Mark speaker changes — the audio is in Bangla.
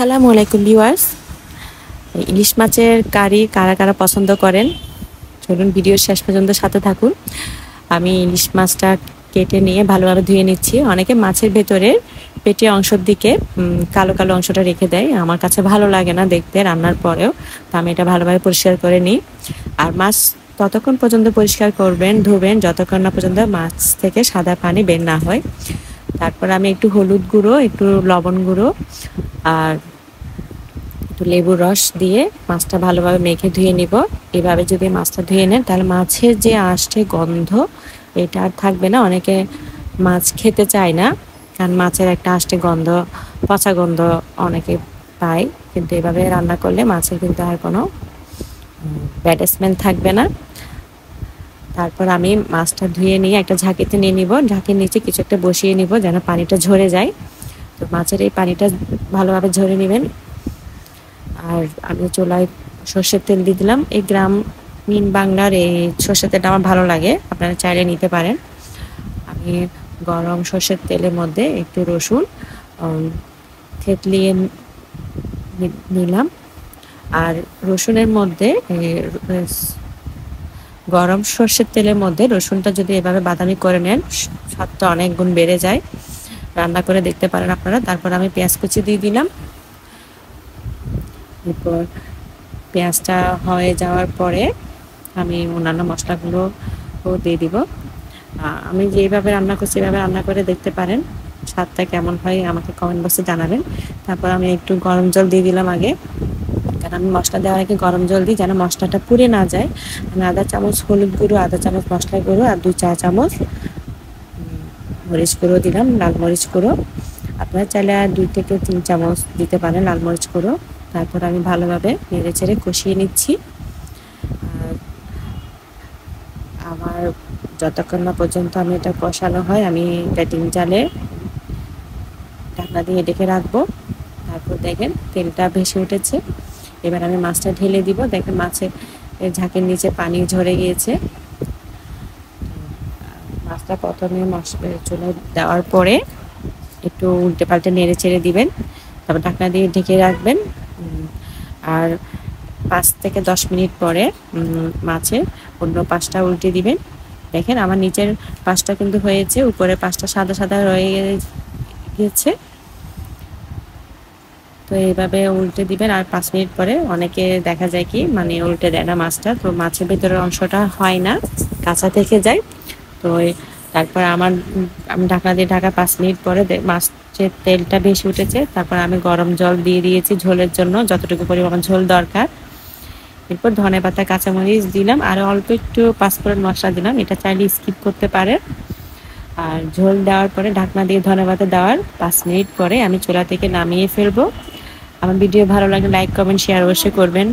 Speaker 1: আসসালামু আলাইকুম ভিউয়ার্স। ইলিশ মাছের কারি কারা কারা পছন্দ করেন, চলুন ভিডিওর শেষ পর্যন্ত সাথে থাকুন। আমি ইলিশ মাছটা কেটে নিয়ে ভালোভাবে ধুয়ে নিচ্ছি। অনেকে মাছের ভেতরে পেটে অংশের দিকে কালো কালো অংশটা রেখে দেয়, আমার কাছে ভালো লাগে না দেখতে রান্নার পরেও। তো আমি এটা ভালোভাবে পরিষ্কার করে নিই। আর মাছ ততক্ষণ পর্যন্ত পরিষ্কার করবেন, ধুবেন যতক্ষণ না পর্যন্ত মাছ থেকে সাদা পানি বের না হয়। তারপর আমি একটু হলুদ গুঁড়ো, একটু লবণ গুঁড়ো আর একটু লেবুর রস দিয়ে মাছটা ভালোভাবে মেখে ধুয়ে নিব। এভাবে যদি মাছটা ধুয়ে নেন তাহলে মাছের যে আষ্টে গন্ধ এটা আর থাকবে না। অনেকে মাছ খেতে চায় না, কারণ মাছের একটা আষ্টে গন্ধ, পচা গন্ধ অনেকে পায়, কিন্তু এভাবে রান্না করলে মাছের কিন্তু আর কোনো ব্যাড স্মেল থাকবে না। তারপর আমি মাছটা ধুয়ে নিয়ে একটা ঝাঁকিতে নিয়ে নিব, ঝাঁকির নিচে কিছু একটা বসিয়ে নিব যেন পানিটা ঝরে যায়। তো মাছের এই পানিটা ভালোভাবে ঝরে নেবেন। আর আমি চুলায় সর্ষের তেল দিয়ে দিলাম। এই গ্রামীণ বাংলার এই সর্ষের তেলটা আমার ভালো লাগে, আপনারা চাইলে নিতে পারেন। আমি গরম সর্ষের তেলের মধ্যে একটু রসুন থেতলিয়ে নিলাম। আর রসুনের মধ্যে গরম সর্ষের তেলের মধ্যে রসুনটা যদি এভাবে বাদামি করে নেন, স্বাদটা অনেক গুণ বেড়ে যায়। রান্না করে দেখতে পারেন আপনারা। তারপর আমি পেঁয়াজ কুচি দিয়ে দিলাম। এরপর পেঁয়াজটা হয়ে যাওয়ার পরে আমি অন্যান্য মশলাগুলো দিয়ে দিব। আমি যেভাবে রান্না করছি এভাবে রান্না করে দেখতে পারেন, স্বাদটা কেমন হয় আমাকে কমেন্ট বক্সে জানাবেন। তারপর আমি একটু গরম জল দিয়ে দিলাম আগে, কারণ আমি মশলা দেওয়ার আগে গরম জল দিই যেন মশলাটা পুড়ে না যায়। আমি আধা চামচ হলুদ গুঁড়ো, আধা চামচ মশলা গুঁড়ো আর 2 চা চামচ মরিচ গুঁড়ো দিলাম, লাল মরিচ গুঁড়ো। আপনারা চাইলে আর 2 থেকে 3 চামচ দিতে পারেন লাল মরিচ গুঁড়ো। তারপর আমি ভালোভাবে নেড়ে চেড়ে কষিয়ে নিচ্ছি। আর আমার যতক্ষণ না পর্যন্ত আমি এটা কষানো হয় আমি ব্যাটিং জালে ঢাকনা দিয়ে ঢেকে রাখবো। তারপর দেখেন তেলটা ভেসে উঠেছে। এবার আমি মাছটা ঢেলে দিব। দেখেন মাছের ঝাঁকের নিচে পানি ঝরে গিয়েছে। মাছটা প্রথমে চুলে দেওয়ার পরে একটু উল্টে পাল্টে নেড়ে চেড়ে দিবেন, তারপর ঢাকনা দিয়ে ঢেকে রাখবেন। আর 5 থেকে 10 মিনিট পরে মাছের অন্য পাশটা উল্টে দিবেন। দেখেন আমার নিচের পাশটা কিন্তু হয়েছে, উপরে পাশটা সাদা সাদা রয়ে গিয়েছে। তো এইভাবে উল্টে দিবেন। আর 5 মিনিট পরে অনেকে দেখা যায় কি মানে উল্টে দেয় না মাছটা, তো মাছের ভেতরের অংশটা হয় না, কাঁচা থেকে যায়। তো তারপর আমি ঢাকনা দিয়ে ঢাকা 5 মিনিট পরে মাছের তেলটা বেশি উঠেছে। তারপর আমি গরম জল দিয়ে দিয়েছি ঝোলের জন্য, যতটুকু পরিমাণ ঝোল দরকার। এরপর ধনেপাতা কাঁচামরিচ দিলাম আর অল্প একটু পাঁচফোড়ন মশলা দিলাম, এটা চাইলে স্কিপ করতে পারে। আর ঝোল দেওয়ার পরে ঢাকনা দিয়ে ধনেপাতা দেওয়ার 5 মিনিট পরে আমি চুলা থেকে নামিয়ে ফেলবো। আমার ভিডিও ভালো লাগলে লাইক কমেন্ট শেয়ার অবশ্যই করবেন।